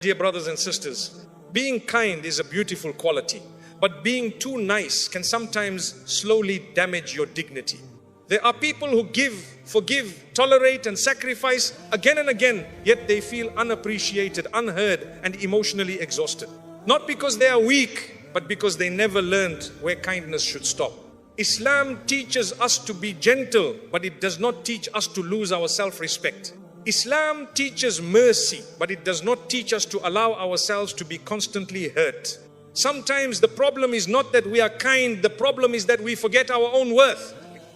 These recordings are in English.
Dear brothers and sisters, being kind is a beautiful quality, but being too nice can sometimes slowly damage your dignity. There are people who give, forgive, tolerate and sacrifice again and again, yet they feel unappreciated, unheard and emotionally exhausted. Not because they are weak, but because they never learned where kindness should stop. Islam teaches us to be gentle, but it does not teach us to lose our self-respect. Islam teaches mercy, but it does not teach us to allow ourselves to be constantly hurt. Sometimes the problem is not that we are kind, the problem is that we forget our own worth.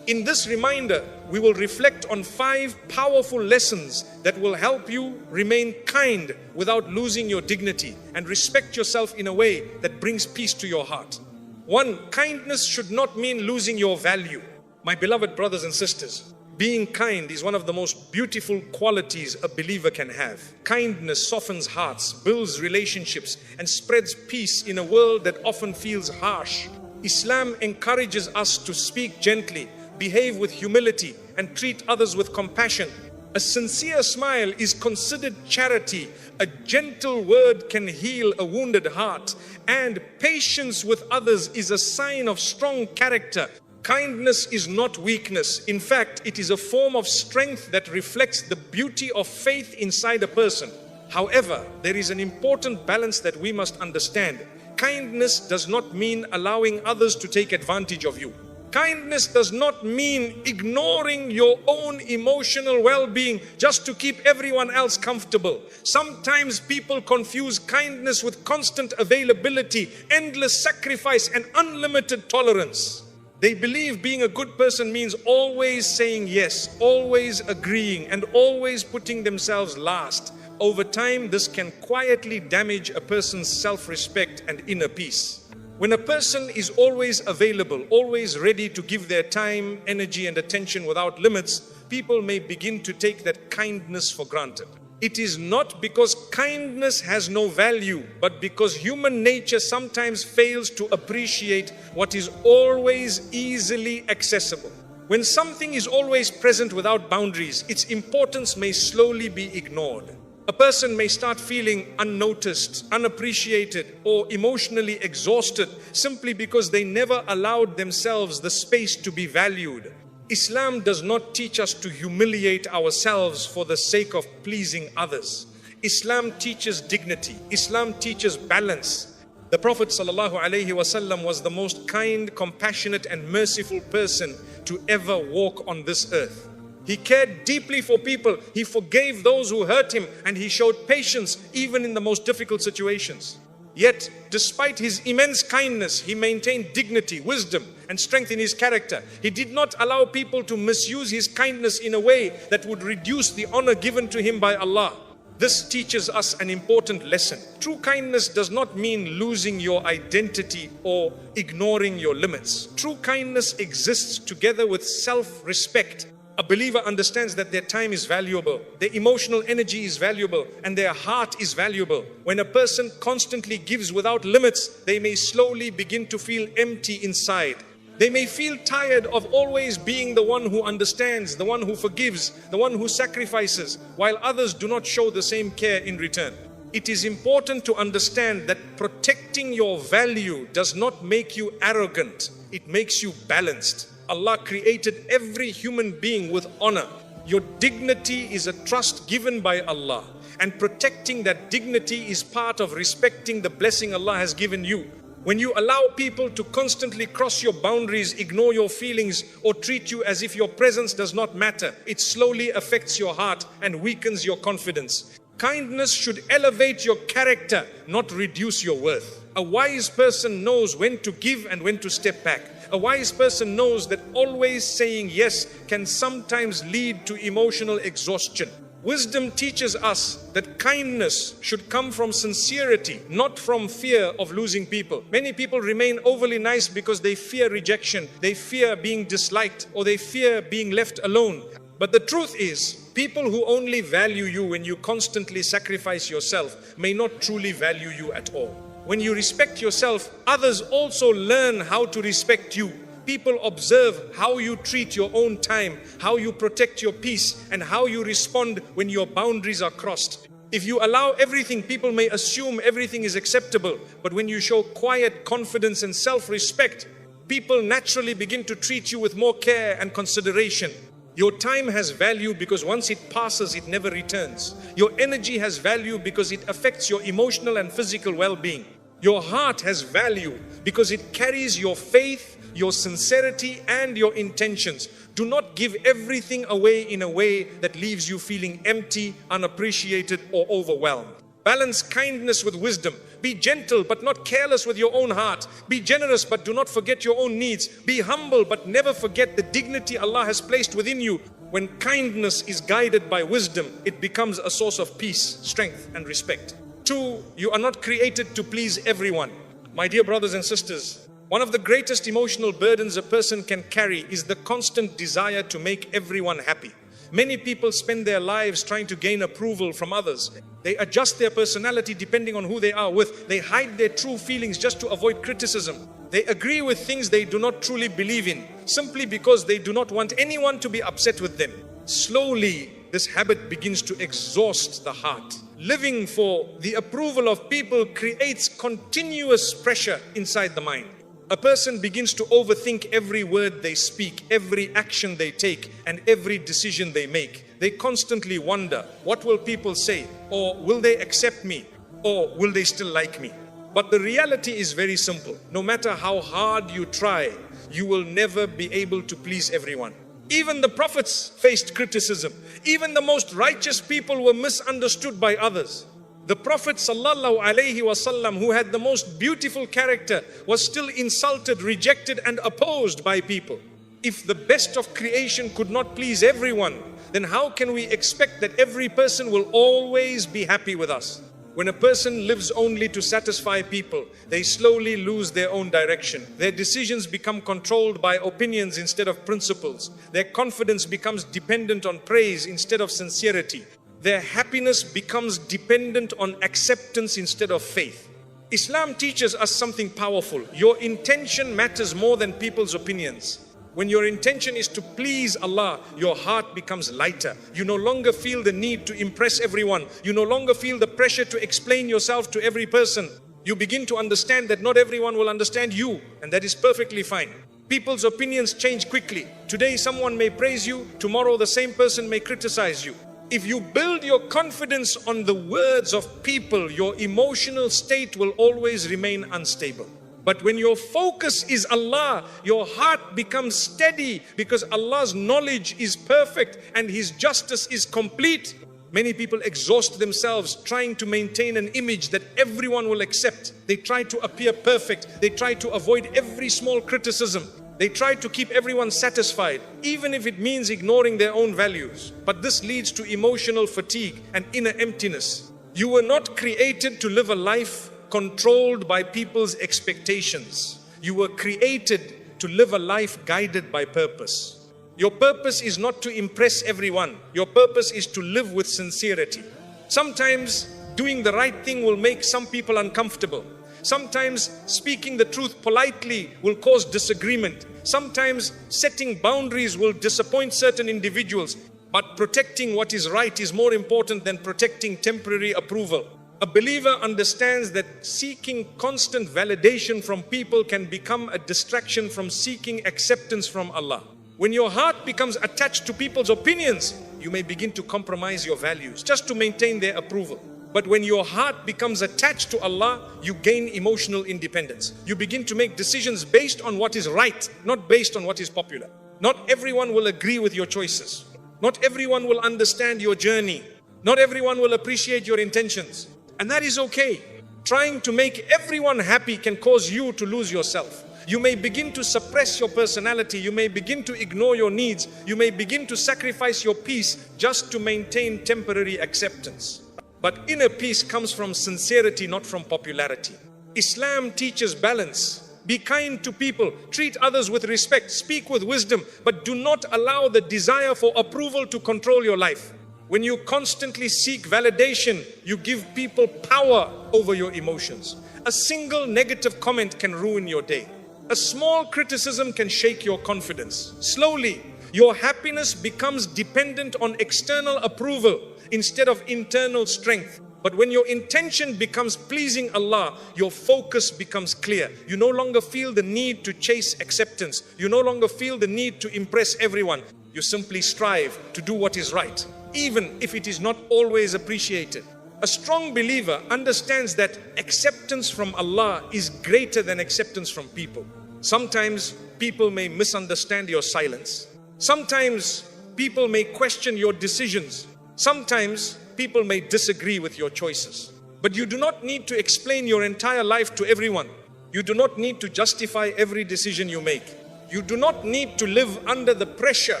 In this reminder, we will reflect on 5 powerful lessons that will help you remain kind without losing your dignity and respect yourself in a way that brings peace to your heart. 1. Kindness should not mean losing your value. My beloved brothers and sisters, being kind is one of the most beautiful qualities a believer can have. Kindness softens hearts, builds relationships, and spreads peace in a world that often feels harsh. Islam encourages us to speak gently, behave with humility, and treat others with compassion. A sincere smile is considered charity. A gentle word can heal a wounded heart. And patience with others is a sign of strong character. Kindness is not weakness. In fact, it is a form of strength that reflects the beauty of faith inside a person. However, there is an important balance that we must understand. Kindness does not mean allowing others to take advantage of you. Kindness does not mean ignoring your own emotional well-being just to keep everyone else comfortable. Sometimes people confuse kindness with constant availability, endless sacrifice, and unlimited tolerance. They believe being a good person means always saying yes, always agreeing, and always putting themselves last. Over time, this can quietly damage a person's self-respect and inner peace. When a person is always available, always ready to give their time, energy, and attention without limits, people may begin to take that kindness for granted. It is not because kindness has no value, but because human nature sometimes fails to appreciate what is always easily accessible. When something is always present without boundaries, its importance may slowly be ignored. A person may start feeling unnoticed, unappreciated, or emotionally exhausted simply because they never allowed themselves the space to be valued. Islam does not teach us to humiliate ourselves for the sake of pleasing others. Islam teaches dignity. Islam teaches balance. The Prophet ﷺ was the most kind, compassionate, and merciful person to ever walk on this earth. He cared deeply for people. He forgave those who hurt him, and he showed patience even in the most difficult situations. Yet, despite his immense kindness, he maintained dignity, wisdom, and strength in his character. He did not allow people to misuse his kindness in a way that would reduce the honor given to him by Allah. This teaches us an important lesson. True kindness does not mean losing your identity or ignoring your limits. True kindness exists together with self-respect. A believer understands that their time is valuable, their emotional energy is valuable, and their heart is valuable. When a person constantly gives without limits, they may slowly begin to feel empty inside. They may feel tired of always being the one who understands, the one who forgives, the one who sacrifices, while others do not show the same care in return. It is important to understand that protecting your value does not make you arrogant. It makes you balanced. Allah created every human being with honor. Your dignity is a trust given by Allah, and protecting that dignity is part of respecting the blessing Allah has given you. When you allow people to constantly cross your boundaries, ignore your feelings, or treat you as if your presence does not matter, it slowly affects your heart and weakens your confidence. Kindness should elevate your character, not reduce your worth. A wise person knows when to give and when to step back. A wise person knows that always saying yes can sometimes lead to emotional exhaustion. Wisdom teaches us that kindness should come from sincerity, not from fear of losing people. Many people remain overly nice because they fear rejection, they fear being disliked, or they fear being left alone. But the truth is, people who only value you when you constantly sacrifice yourself may not truly value you at all. When you respect yourself, others also learn how to respect you. People observe how you treat your own time, how you protect your peace, and how you respond when your boundaries are crossed. If you allow everything, people may assume everything is acceptable. But when you show quiet confidence and self-respect, people naturally begin to treat you with more care and consideration. Your time has value because once it passes, it never returns. Your energy has value because it affects your emotional and physical well-being. Your heart has value because it carries your faith, your sincerity, and your intentions. Do not give everything away in a way that leaves you feeling empty, unappreciated, or overwhelmed. Balance kindness with wisdom. Be gentle but not careless with your own heart. Be generous but do not forget your own needs. Be humble but never forget the dignity Allah has placed within you. When kindness is guided by wisdom, it becomes a source of peace, strength, and respect. 2, you are not created to please everyone. My dear brothers and sisters, one of the greatest emotional burdens a person can carry is the constant desire to make everyone happy. Many people spend their lives trying to gain approval from others. They adjust their personality depending on who they are with. They hide their true feelings just to avoid criticism. They agree with things they do not truly believe in, simply because they do not want anyone to be upset with them. Slowly, this habit begins to exhaust the heart. Living for the approval of people creates continuous pressure inside the mind. A person begins to overthink every word they speak, every action they take, and every decision they make. They constantly wonder, what will people say? Or will they accept me? Or will they still like me? But the reality is very simple. No matter how hard you try, you will never be able to please everyone. Even the prophets faced criticism. Even the most righteous people were misunderstood by others. The Prophet ﷺ, who had the most beautiful character, was still insulted, rejected, and opposed by people. If the best of creation could not please everyone, then how can we expect that every person will always be happy with us? When a person lives only to satisfy people, they slowly lose their own direction. Their decisions become controlled by opinions instead of principles. Their confidence becomes dependent on praise instead of sincerity. Their happiness becomes dependent on acceptance instead of faith. Islam teaches us something powerful. Your intention matters more than people's opinions. When your intention is to please Allah, your heart becomes lighter. You no longer feel the need to impress everyone. You no longer feel the pressure to explain yourself to every person. You begin to understand that not everyone will understand you, and that is perfectly fine. People's opinions change quickly. Today someone may praise you, tomorrow the same person may criticize you. If you build your confidence on the words of people, your emotional state will always remain unstable. But when your focus is Allah, your heart becomes steady because Allah's knowledge is perfect and His justice is complete. Many people exhaust themselves trying to maintain an image that everyone will accept. They try to appear perfect. They try to avoid every small criticism. They try to keep everyone satisfied, even if it means ignoring their own values. But this leads to emotional fatigue and inner emptiness. You were not created to live a life controlled by people's expectations. You were created to live a life guided by purpose. Your purpose is not to impress everyone. Your purpose is to live with sincerity. Sometimes doing the right thing will make some people uncomfortable. Sometimes speaking the truth politely will cause disagreement. Sometimes setting boundaries will disappoint certain individuals. But protecting what is right is more important than protecting temporary approval. A believer understands that seeking constant validation from people can become a distraction from seeking acceptance from Allah. When your heart becomes attached to people's opinions, you may begin to compromise your values just to maintain their approval. But when your heart becomes attached to Allah, you gain emotional independence. You begin to make decisions based on what is right, not based on what is popular. Not everyone will agree with your choices. Not everyone will understand your journey. Not everyone will appreciate your intentions. And that is okay. Trying to make everyone happy can cause you to lose yourself. You may begin to suppress your personality. You may begin to ignore your needs. You may begin to sacrifice your peace just to maintain temporary acceptance. But inner peace comes from sincerity, not from popularity. Islam teaches balance. Be kind to people. Treat others with respect. Speak with wisdom. But do not allow the desire for approval to control your life. When you constantly seek validation, you give people power over your emotions. A single negative comment can ruin your day. A small criticism can shake your confidence. Slowly, your happiness becomes dependent on external approval instead of internal strength. But when your intention becomes pleasing Allah, your focus becomes clear. You no longer feel the need to chase acceptance. You no longer feel the need to impress everyone. You simply strive to do what is right, even if it is not always appreciated. A strong believer understands that acceptance from Allah is greater than acceptance from people. Sometimes people may misunderstand your silence. Sometimes people may question your decisions. Sometimes people may disagree with your choices. But you do not need to explain your entire life to everyone. You do not need to justify every decision you make. You do not need to live under the pressure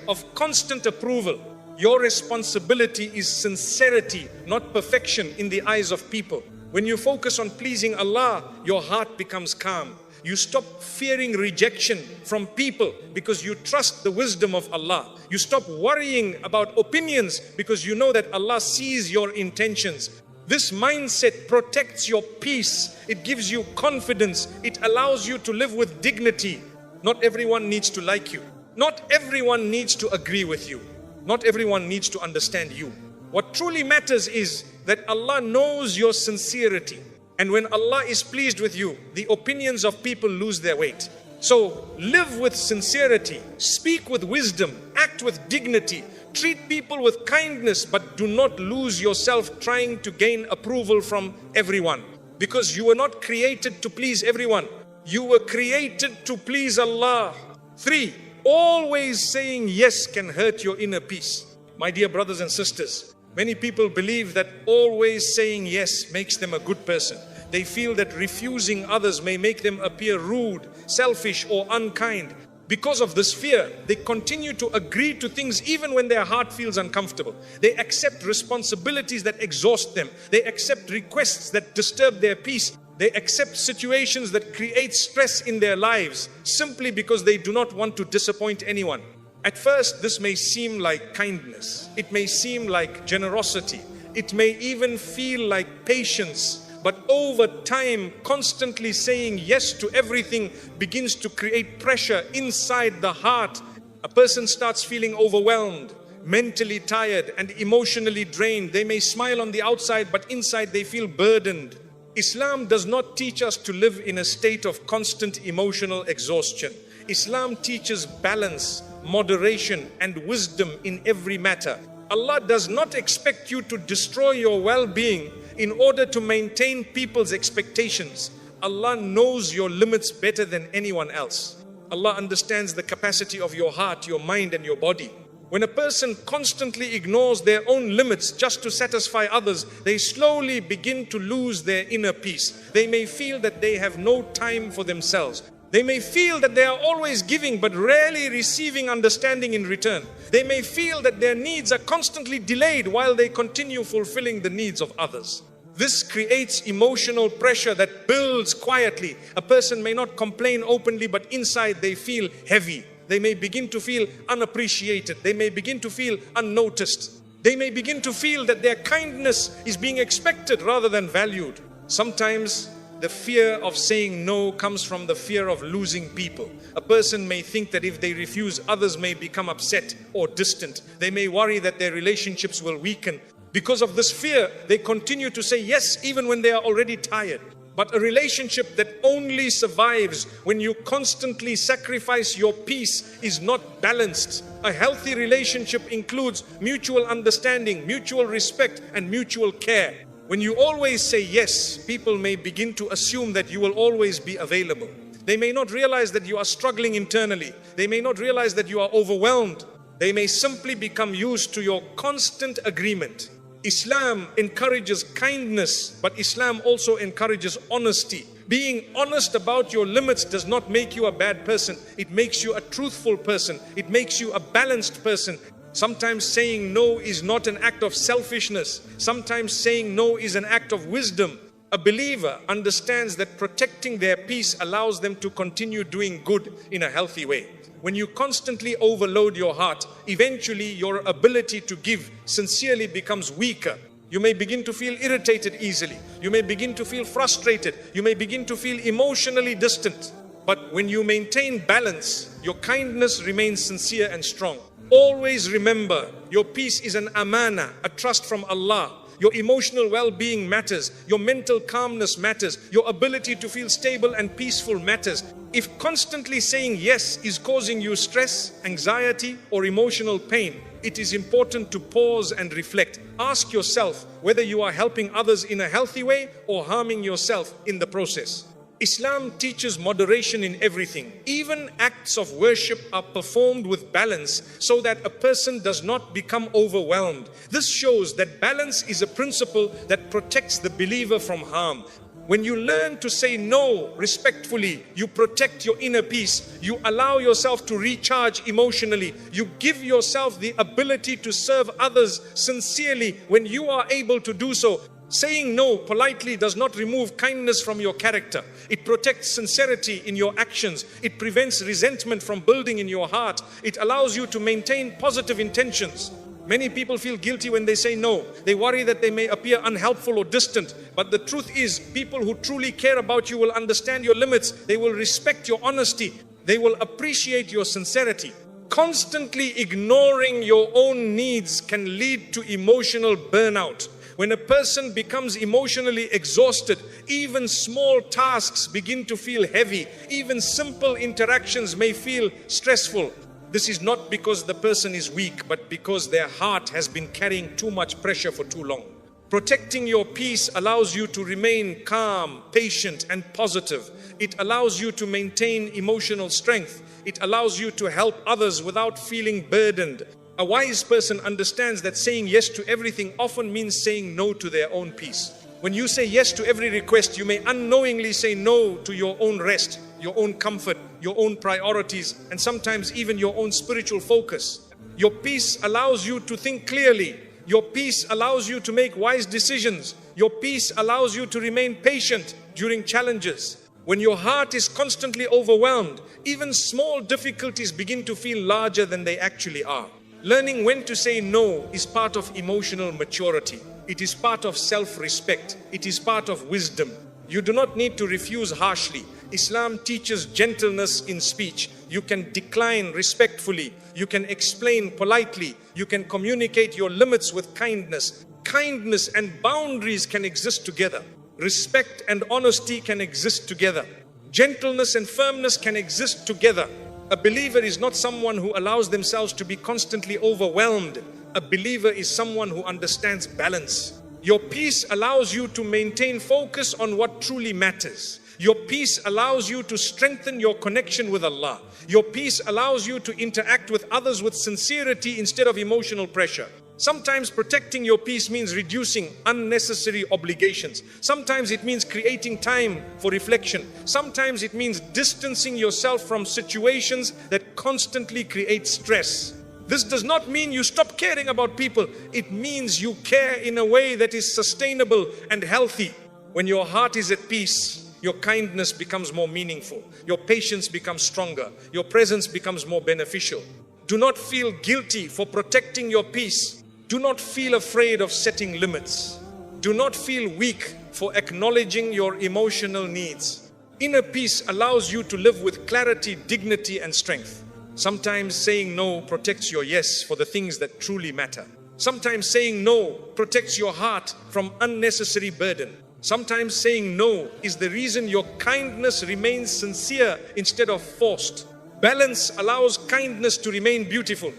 of constant approval. Your responsibility is sincerity, not perfection in the eyes of people. When you focus on pleasing Allah, your heart becomes calm. You stop fearing rejection from people because you trust the wisdom of Allah. You stop worrying about opinions because you know that Allah sees your intentions. This mindset protects your peace. It gives you confidence. It allows you to live with dignity. Not everyone needs to like you. Not everyone needs to agree with you. Not everyone needs to understand you. What truly matters is that Allah knows your sincerity. And when Allah is pleased with you, the opinions of people lose their weight. So live with sincerity, speak with wisdom, act with dignity, treat people with kindness, but do not lose yourself trying to gain approval from everyone. Because you were not created to please everyone. You were created to please Allah. 3, always saying yes can hurt your inner peace. My dear brothers and sisters, many people believe that always saying yes makes them a good person. They feel that refusing others may make them appear rude, selfish, or unkind. Because of this fear, they continue to agree to things even when their heart feels uncomfortable. They accept responsibilities that exhaust them. They accept requests that disturb their peace. They accept situations that create stress in their lives simply because they do not want to disappoint anyone. At first, this may seem like kindness. It may seem like generosity. It may even feel like patience. But over time, constantly saying yes to everything begins to create pressure inside the heart. A person starts feeling overwhelmed, mentally tired, and emotionally drained. They may smile on the outside, but inside they feel burdened. Islam does not teach us to live in a state of constant emotional exhaustion. Islam teaches balance, moderation, and wisdom in every matter. Allah does not expect you to destroy your well-being in order to maintain people's expectations. Allah knows your limits better than anyone else. Allah understands the capacity of your heart, your mind, and your body. When a person constantly ignores their own limits just to satisfy others, they slowly begin to lose their inner peace. They may feel that they have no time for themselves. They may feel that they are always giving but rarely receiving understanding in return. They may feel that their needs are constantly delayed while they continue fulfilling the needs of others. This creates emotional pressure that builds quietly. A person may not complain openly, but inside they feel heavy. They may begin to feel unappreciated. They may begin to feel unnoticed. They may begin to feel that their kindness is being expected rather than valued. Sometimes the fear of saying no comes from the fear of losing people. A person may think that if they refuse, others may become upset or distant. They may worry that their relationships will weaken. Because of this fear, they continue to say yes even when they are already tired. But a relationship that only survives when you constantly sacrifice your peace is not balanced. A healthy relationship includes mutual understanding, mutual respect, and mutual care. When you always say yes, people may begin to assume that you will always be available. They may not realize that you are struggling internally. They may not realize that you are overwhelmed. They may simply become used to your constant agreement. Islam encourages kindness, but Islam also encourages honesty. Being honest about your limits does not make you a bad person. It makes you a truthful person. It makes you a balanced person. Sometimes saying no is not an act of selfishness. Sometimes saying no is an act of wisdom. A believer understands that protecting their peace allows them to continue doing good in a healthy way. When you constantly overload your heart, eventually your ability to give sincerely becomes weaker. You may begin to feel irritated easily. You may begin to feel frustrated. You may begin to feel emotionally distant. But when you maintain balance, your kindness remains sincere and strong. Always remember, your peace is an amana, a trust from Allah. Your emotional well-being matters. Your mental calmness matters. Your ability to feel stable and peaceful matters. If constantly saying yes is causing you stress, anxiety, or emotional pain, it is important to pause and reflect. Ask yourself whether you are helping others in a healthy way or harming yourself in the process. Islam teaches moderation in everything. Even acts of worship are performed with balance so that a person does not become overwhelmed. This shows that balance is a principle that protects the believer from harm. When you learn to say no respectfully, you protect your inner peace. You allow yourself to recharge emotionally. You give yourself the ability to serve others sincerely when you are able to do so. Saying no politely does not remove kindness from your character. It protects sincerity in your actions. It prevents resentment from building in your heart. It allows you to maintain positive intentions. Many people feel guilty when they say no. They worry that they may appear unhelpful or distant. But the truth is, people who truly care about you will understand your limits. They will respect your honesty. They will appreciate your sincerity. Constantly ignoring your own needs can lead to emotional burnout. When a person becomes emotionally exhausted, even small tasks begin to feel heavy. Even simple interactions may feel stressful. This is not because the person is weak, but because their heart has been carrying too much pressure for too long. Protecting your peace allows you to remain calm, patient, and positive. It allows you to maintain emotional strength. It allows you to help others without feeling burdened. A wise person understands that saying yes to everything often means saying no to their own peace. When you say yes to every request, you may unknowingly say no to your own rest, your own comfort, your own priorities, and sometimes even your own spiritual focus. Your peace allows you to think clearly. Your peace allows you to make wise decisions. Your peace allows you to remain patient during challenges. When your heart is constantly overwhelmed, even small difficulties begin to feel larger than they actually are. Learning when to say no is part of emotional maturity. It is part of self-respect. It is part of wisdom. You do not need to refuse harshly. Islam teaches gentleness in speech. You can decline respectfully. You can explain politely. You can communicate your limits with kindness. Kindness and boundaries can exist together. Respect and honesty can exist together. Gentleness and firmness can exist together. A believer is not someone who allows themselves to be constantly overwhelmed. A believer is someone who understands balance. Your peace allows you to maintain focus on what truly matters. Your peace allows you to strengthen your connection with Allah. Your peace allows you to interact with others with sincerity instead of emotional pressure. Sometimes protecting your peace means reducing unnecessary obligations. Sometimes it means creating time for reflection. Sometimes it means distancing yourself from situations that constantly create stress. This does not mean you stop caring about people. It means you care in a way that is sustainable and healthy. When your heart is at peace, your kindness becomes more meaningful. Your patience becomes stronger. Your presence becomes more beneficial. Do not feel guilty for protecting your peace. Do not feel afraid of setting limits. Do not feel weak for acknowledging your emotional needs. Inner peace allows you to live with clarity, dignity, and strength. Sometimes saying no protects your yes for the things that truly matter. Sometimes saying no protects your heart from unnecessary burden. Sometimes saying no is the reason your kindness remains sincere instead of forced. Balance allows kindness to remain beautiful.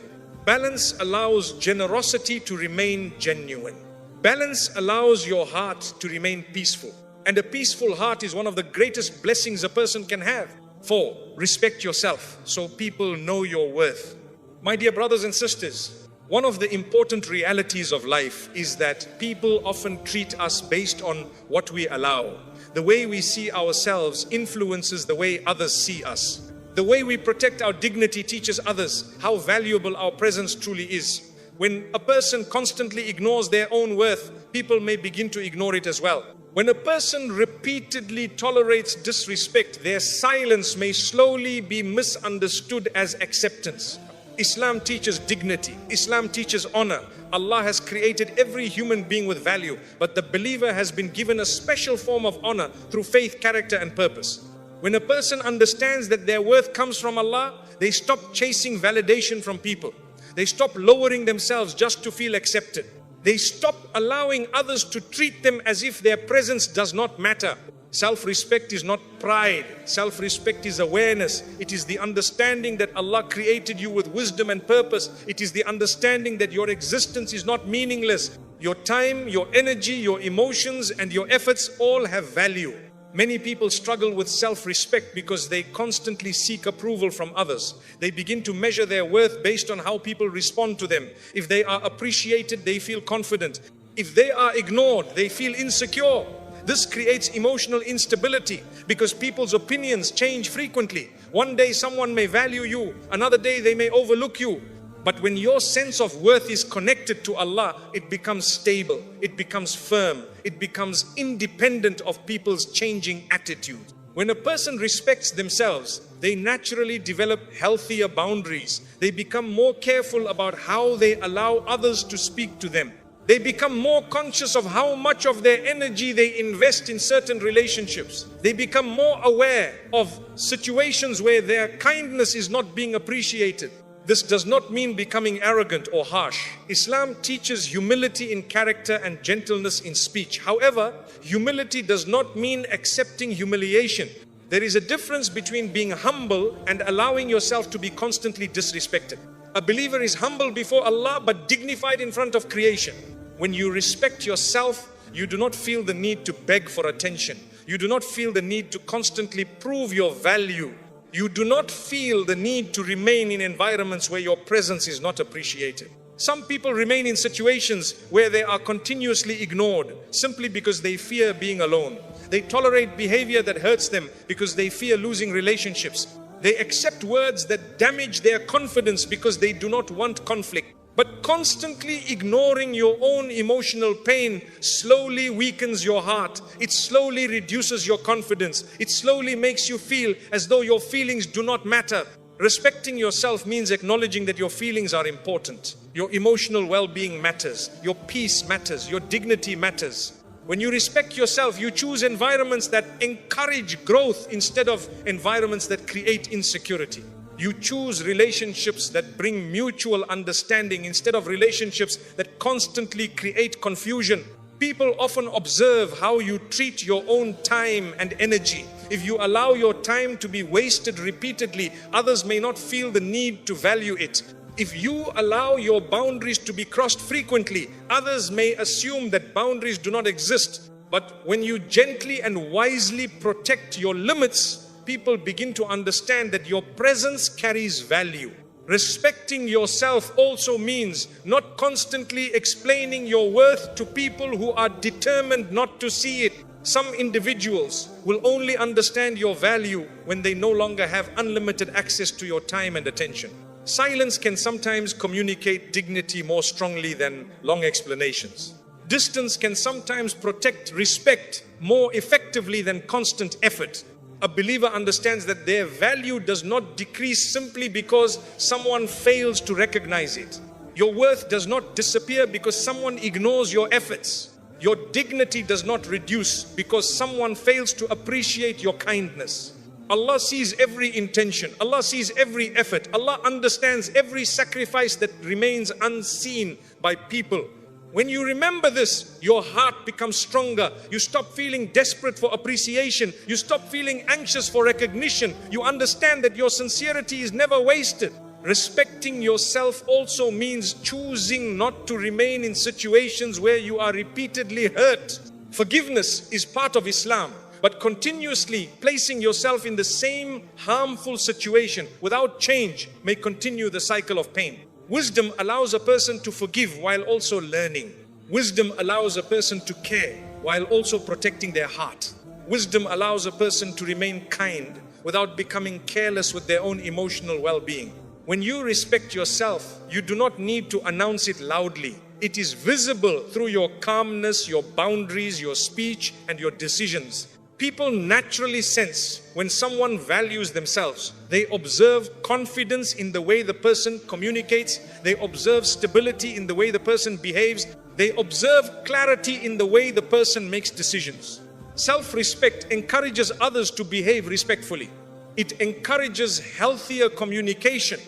Balance allows generosity to remain genuine. Balance allows your heart to remain peaceful. And a peaceful heart is one of the greatest blessings a person can have. 4. Respect yourself so people know your worth. My dear brothers and sisters, one of the important realities of life is that people often treat us based on what we allow. The way we see ourselves influences the way others see us. The way we protect our dignity teaches others how valuable our presence truly is. When a person constantly ignores their own worth, people may begin to ignore it as well. When a person repeatedly tolerates disrespect, their silence may slowly be misunderstood as acceptance. Islam teaches dignity. Islam teaches honor. Allah has created every human being with value, but the believer has been given a special form of honor through faith, character, and purpose. When a person understands that their worth comes from Allah, they stop chasing validation from people. They stop lowering themselves just to feel accepted. They stop allowing others to treat them as if their presence does not matter. Self-respect is not pride. Self-respect is awareness. It is the understanding that Allah created you with wisdom and purpose. It is the understanding that your existence is not meaningless. Your time, your energy, your emotions and your efforts all have value. Many people struggle with self-respect because they constantly seek approval from others. They begin to measure their worth based on how people respond to them. If they are appreciated, they feel confident. If they are ignored, they feel insecure. This creates emotional instability because people's opinions change frequently. One day someone may value you, another day they may overlook you. But when your sense of worth is connected to Allah, it becomes stable, it becomes firm, it becomes independent of people's changing attitude. When a person respects themselves, they naturally develop healthier boundaries. They become more careful about how they allow others to speak to them. They become more conscious of how much of their energy they invest in certain relationships. They become more aware of situations where their kindness is not being appreciated. This does not mean becoming arrogant or harsh. Islam teaches humility in character and gentleness in speech. However, humility does not mean accepting humiliation. There is a difference between being humble and allowing yourself to be constantly disrespected. A believer is humble before Allah but dignified in front of creation. When you respect yourself, you do not feel the need to beg for attention. You do not feel the need to constantly prove your value. You do not feel the need to remain in environments where your presence is not appreciated. Some people remain in situations where they are continuously ignored simply because they fear being alone. They tolerate behavior that hurts them because they fear losing relationships. They accept words that damage their confidence because they do not want conflict. But constantly ignoring your own emotional pain slowly weakens your heart. It slowly reduces your confidence. It slowly makes you feel as though your feelings do not matter. Respecting yourself means acknowledging that your feelings are important. Your emotional well-being matters. Your peace matters. Your dignity matters. When you respect yourself, you choose environments that encourage growth instead of environments that create insecurity. You choose relationships that bring mutual understanding instead of relationships that constantly create confusion. People often observe how you treat your own time and energy. If you allow your time to be wasted repeatedly, others may not feel the need to value it. If you allow your boundaries to be crossed frequently, others may assume that boundaries do not exist. But when you gently and wisely protect your limits, people begin to understand that your presence carries value. Respecting yourself also means not constantly explaining your worth to people who are determined not to see it. Some individuals will only understand your value when they no longer have unlimited access to your time and attention. Silence can sometimes communicate dignity more strongly than long explanations. Distance can sometimes protect respect more effectively than constant effort. A believer understands that their value does not decrease simply because someone fails to recognize it. Your worth does not disappear because someone ignores your efforts. Your dignity does not reduce because someone fails to appreciate your kindness. Allah sees every intention. Allah sees every effort. Allah understands every sacrifice that remains unseen by people. When you remember this, your heart becomes stronger. You stop feeling desperate for appreciation. You stop feeling anxious for recognition. You understand that your sincerity is never wasted. Respecting yourself also means choosing not to remain in situations where you are repeatedly hurt. Forgiveness is part of Islam, but continuously placing yourself in the same harmful situation without change may continue the cycle of pain. Wisdom allows a person to forgive while also learning. Wisdom allows a person to care while also protecting their heart. Wisdom allows a person to remain kind without becoming careless with their own emotional well-being. When you respect yourself, you do not need to announce it loudly. It is visible through your calmness, your boundaries, your speech, and your decisions. People naturally sense when someone values themselves. They observe confidence in the way the person communicates. They observe stability in the way the person behaves. They observe clarity in the way the person makes decisions. Self-respect encourages others to behave respectfully. It encourages healthier communication.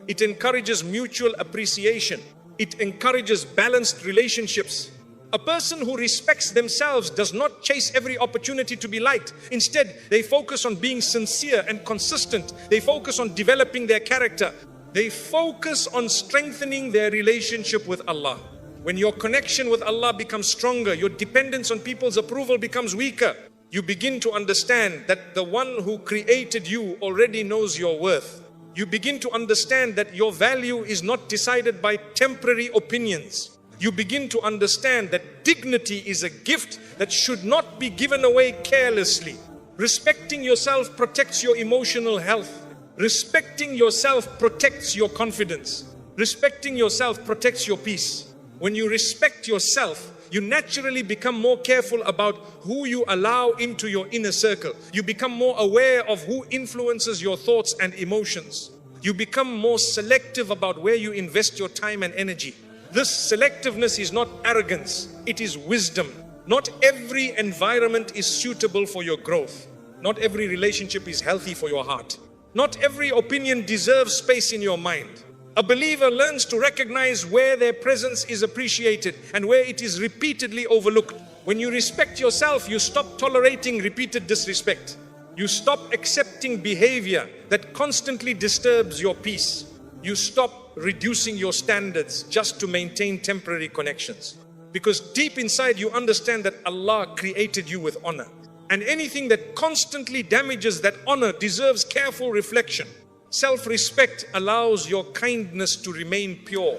It encourages mutual appreciation. It encourages balanced relationships. A person who respects themselves does not chase every opportunity to be liked. Instead, they focus on being sincere and consistent. They focus on developing their character. They focus on strengthening their relationship with Allah. When your connection with Allah becomes stronger, your dependence on people's approval becomes weaker. You begin to understand that the one who created you already knows your worth. You begin to understand that your value is not decided by temporary opinions. You begin to understand that dignity is a gift that should not be given away carelessly. Respecting yourself protects your emotional health. Respecting yourself protects your confidence. Respecting yourself protects your peace. When you respect yourself, you naturally become more careful about who you allow into your inner circle. You become more aware of who influences your thoughts and emotions. You become more selective about where you invest your time and energy. This selectiveness is not arrogance, it is wisdom. Not every environment is suitable for your growth. Not every relationship is healthy for your heart. Not every opinion deserves space in your mind. A believer learns to recognize where their presence is appreciated and where it is repeatedly overlooked. When you respect yourself, you stop tolerating repeated disrespect. You stop accepting behavior that constantly disturbs your peace. You stop reducing your standards just to maintain temporary connections. Because deep inside you understand that Allah created you with honor. And anything that constantly damages that honor deserves careful reflection. Self-respect allows your kindness to remain pure.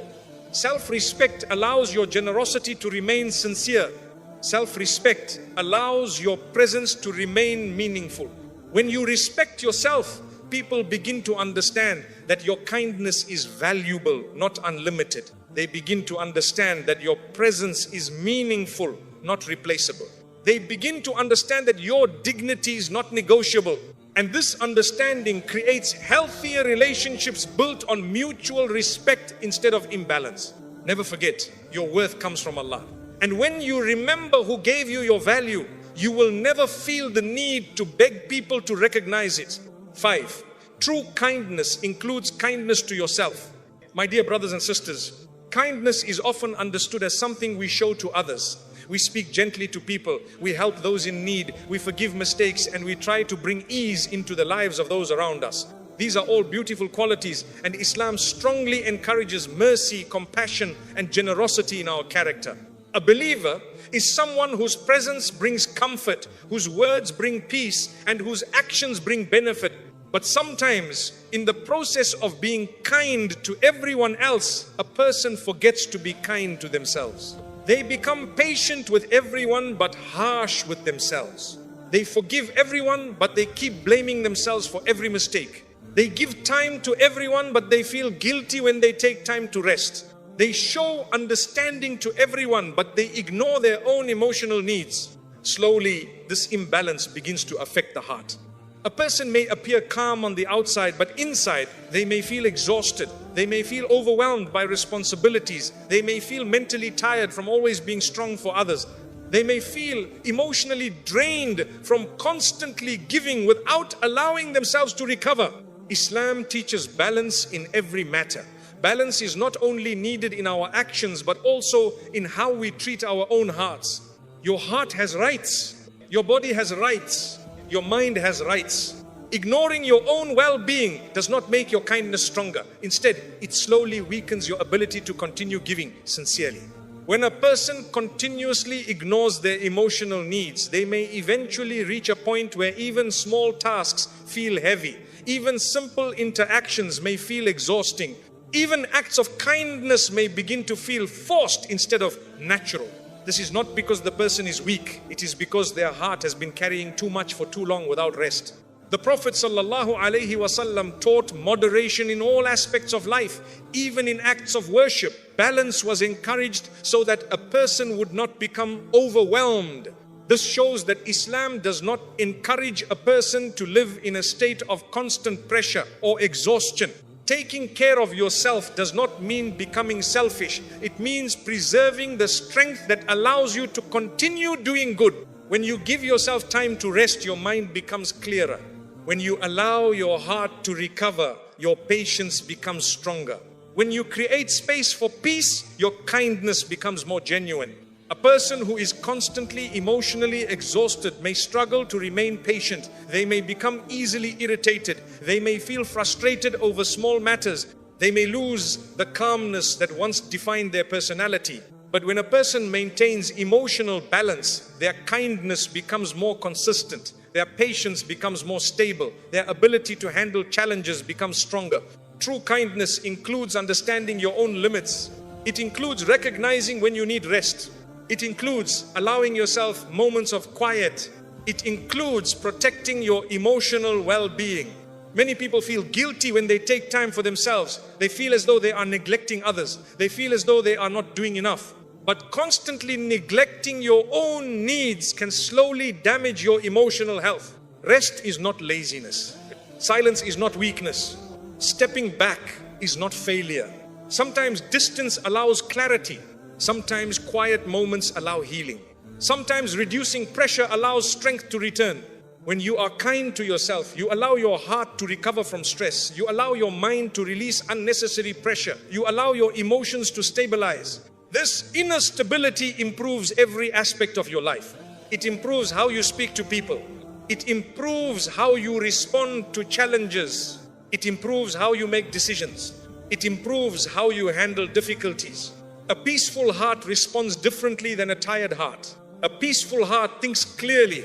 Self-respect allows your generosity to remain sincere. Self-respect allows your presence to remain meaningful. When you respect yourself, people begin to understand that your kindness is valuable, not unlimited. They begin to understand that your presence is meaningful, not replaceable. They begin to understand that your dignity is not negotiable. And this understanding creates healthier relationships built on mutual respect instead of imbalance. Never forget, your worth comes from Allah. And when you remember who gave you your value, you will never feel the need to beg people to recognize it. 5. True kindness includes kindness to yourself. My dear brothers and sisters, kindness is often understood as something we show to others. We speak gently to people, we help those in need, we forgive mistakes, and we try to bring ease into the lives of those around us. These are all beautiful qualities, and Islam strongly encourages mercy, compassion, and generosity in our character. A believer is someone whose presence brings comfort, whose words bring peace, and whose actions bring benefit. But sometimes, in the process of being kind to everyone else, a person forgets to be kind to themselves. They become patient with everyone but harsh with themselves. They forgive everyone but they keep blaming themselves for every mistake. They give time to everyone but they feel guilty when they take time to rest. They show understanding to everyone but they ignore their own emotional needs. Slowly, this imbalance begins to affect the heart. A person may appear calm on the outside, but inside they may feel exhausted. They may feel overwhelmed by responsibilities. They may feel mentally tired from always being strong for others. They may feel emotionally drained from constantly giving without allowing themselves to recover. Islam teaches balance in every matter. Balance is not only needed in our actions, but also in how we treat our own hearts. Your heart has rights. Your body has rights. Your mind has rights. Ignoring your own well-being does not make your kindness stronger. Instead, it slowly weakens your ability to continue giving sincerely. When a person continuously ignores their emotional needs, they may eventually reach a point where even small tasks feel heavy. Even simple interactions may feel exhausting. Even acts of kindness may begin to feel forced instead of natural. This is not because the person is weak. It is because their heart has been carrying too much for too long without rest. The Prophet ﷺ taught moderation in all aspects of life, even in acts of worship. Balance was encouraged so that a person would not become overwhelmed. This shows that Islam does not encourage a person to live in a state of constant pressure or exhaustion. Taking care of yourself does not mean becoming selfish. It means preserving the strength that allows you to continue doing good. When you give yourself time to rest, your mind becomes clearer. When you allow your heart to recover, your patience becomes stronger. When you create space for peace, your kindness becomes more genuine. A person who is constantly emotionally exhausted may struggle to remain patient. They may become easily irritated. They may feel frustrated over small matters. They may lose the calmness that once defined their personality. But when a person maintains emotional balance, their kindness becomes more consistent. Their patience becomes more stable. Their ability to handle challenges becomes stronger. True kindness includes understanding your own limits. It includes recognizing when you need rest. It includes allowing yourself moments of quiet. It includes protecting your emotional well-being. Many people feel guilty when they take time for themselves. They feel as though they are neglecting others. They feel as though they are not doing enough. But constantly neglecting your own needs can slowly damage your emotional health. Rest is not laziness. Silence is not weakness. Stepping back is not failure. Sometimes distance allows clarity. Sometimes quiet moments allow healing. Sometimes reducing pressure allows strength to return. When you are kind to yourself, you allow your heart to recover from stress. You allow your mind to release unnecessary pressure. You allow your emotions to stabilize. This inner stability improves every aspect of your life. It improves how you speak to people. It improves how you respond to challenges. It improves how you make decisions. It improves how you handle difficulties. A peaceful heart responds differently than a tired heart. A peaceful heart thinks clearly.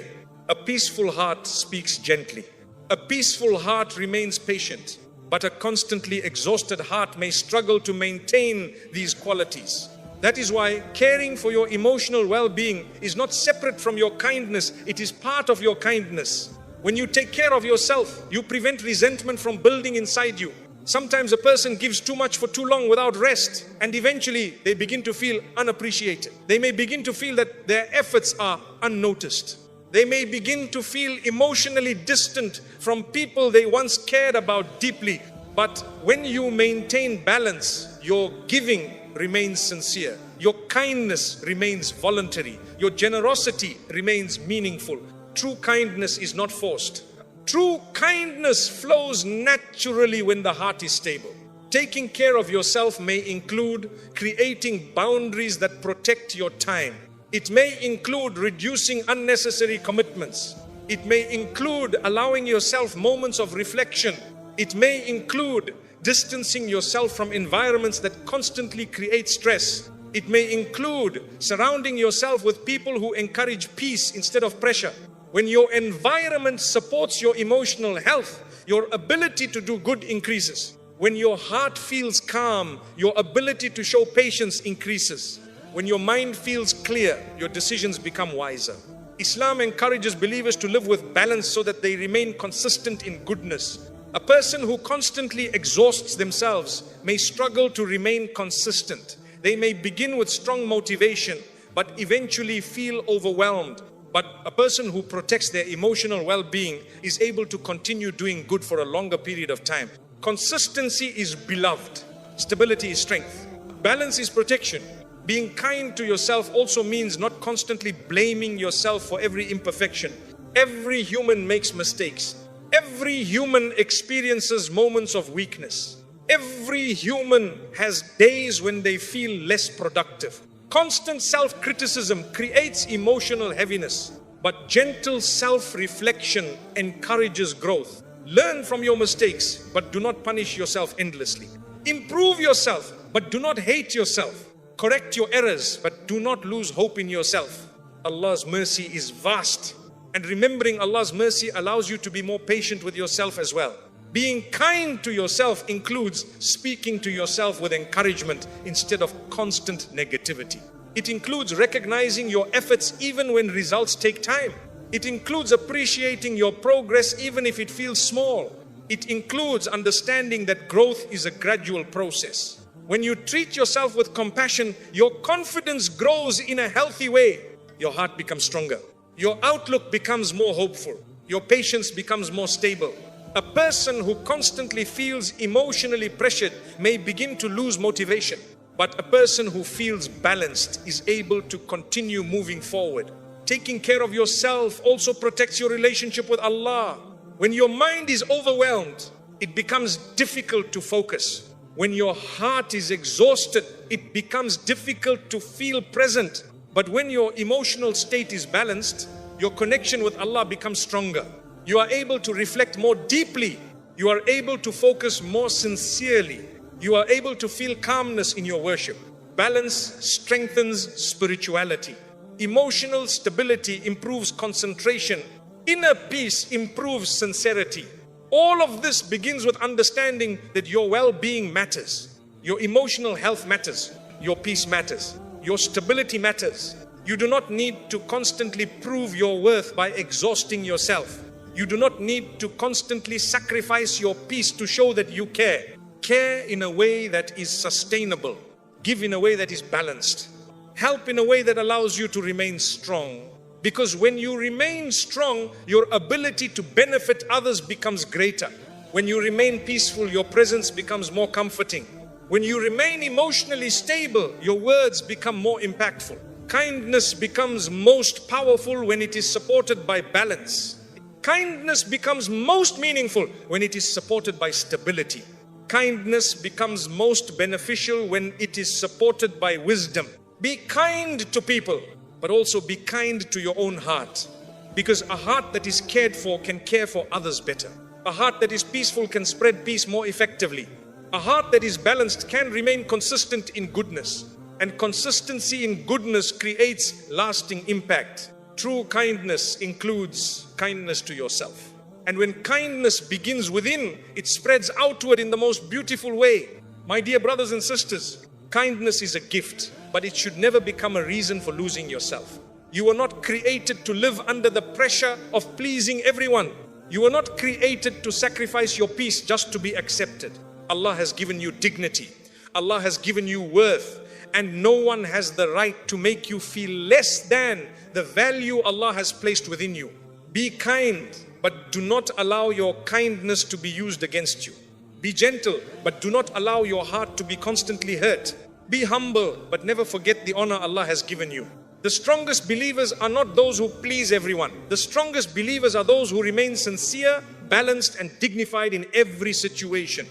A peaceful heart speaks gently. A peaceful heart remains patient. But a constantly exhausted heart may struggle to maintain these qualities. That is why caring for your emotional well-being is not separate from your kindness. It is part of your kindness. When you take care of yourself, you prevent resentment from building inside you. Sometimes a person gives too much for too long without rest, and eventually they begin to feel unappreciated. They may begin to feel that their efforts are unnoticed. They may begin to feel emotionally distant from people they once cared about deeply. But when you maintain balance, your giving remains sincere. Your kindness remains voluntary. Your generosity remains meaningful. True kindness is not forced. True kindness flows naturally when the heart is stable. Taking care of yourself may include creating boundaries that protect your time. It may include reducing unnecessary commitments. It may include allowing yourself moments of reflection. It may include distancing yourself from environments that constantly create stress. It may include surrounding yourself with people who encourage peace instead of pressure. When your environment supports your emotional health, your ability to do good increases. When your heart feels calm, your ability to show patience increases. When your mind feels clear, your decisions become wiser. Islam encourages believers to live with balance so that they remain consistent in goodness. A person who constantly exhausts themselves may struggle to remain consistent. They may begin with strong motivation, but eventually feel overwhelmed. But a person who protects their emotional well-being is able to continue doing good for a longer period of time. Consistency is beloved. Stability is strength. Balance is protection. Being kind to yourself also means not constantly blaming yourself for every imperfection. Every human makes mistakes. Every human experiences moments of weakness. Every human has days when they feel less productive. Constant self-criticism creates emotional heaviness, but gentle self-reflection encourages growth. Learn from your mistakes, but do not punish yourself endlessly. Improve yourself, but do not hate yourself. Correct your errors, but do not lose hope in yourself. Allah's mercy is vast, and remembering Allah's mercy allows you to be more patient with yourself as well. Being kind to yourself includes speaking to yourself with encouragement instead of constant negativity. It includes recognizing your efforts even when results take time. It includes appreciating your progress even if it feels small. It includes understanding that growth is a gradual process. When you treat yourself with compassion, your confidence grows in a healthy way. Your heart becomes stronger. Your outlook becomes more hopeful. Your patience becomes more stable. A person who constantly feels emotionally pressured may begin to lose motivation. But a person who feels balanced is able to continue moving forward. Taking care of yourself also protects your relationship with Allah. When your mind is overwhelmed, it becomes difficult to focus. When your heart is exhausted, it becomes difficult to feel present. But when your emotional state is balanced, your connection with Allah becomes stronger. You are able to reflect more deeply. You are able to focus more sincerely. You are able to feel calmness in your worship. Balance strengthens spirituality. Emotional stability improves concentration. Inner peace improves sincerity. All of this begins with understanding that your well-being matters. Your emotional health matters. Your peace matters. Your stability matters. You do not need to constantly prove your worth by exhausting yourself. You do not need to constantly sacrifice your peace to show that you care. Care in a way that is sustainable. Give in a way that is balanced. Help in a way that allows you to remain strong. Because when you remain strong, your ability to benefit others becomes greater. When you remain peaceful, your presence becomes more comforting. When you remain emotionally stable, your words become more impactful. Kindness becomes most powerful when it is supported by balance. Kindness becomes most meaningful when it is supported by stability. Kindness becomes most beneficial when it is supported by wisdom. Be kind to people, but also be kind to your own heart. Because a heart that is cared for can care for others better. A heart that is peaceful can spread peace more effectively. A heart that is balanced can remain consistent in goodness. And consistency in goodness creates lasting impact. True kindness includes kindness to yourself. And when kindness begins within, it spreads outward in the most beautiful way. My dear brothers and sisters, kindness is a gift, but it should never become a reason for losing yourself. You were not created to live under the pressure of pleasing everyone. You were not created to sacrifice your peace just to be accepted. Allah has given you dignity. Allah has given you worth. And no one has the right to make you feel less than the value Allah has placed within you. Be kind, but do not allow your kindness to be used against you. Be gentle, but do not allow your heart to be constantly hurt. Be humble, but never forget the honor Allah has given you. The strongest believers are not those who please everyone. The strongest believers are those who remain sincere, balanced, and dignified in every situation.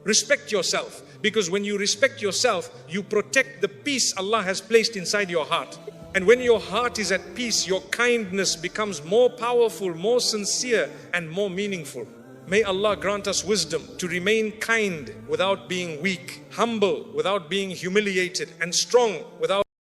Respect yourself, because when you respect yourself, you protect the peace Allah has placed inside your heart. And when your heart is at peace, your kindness becomes more powerful, more sincere, and more meaningful. May Allah grant us wisdom to remain kind without being weak, humble without being humiliated, and strong without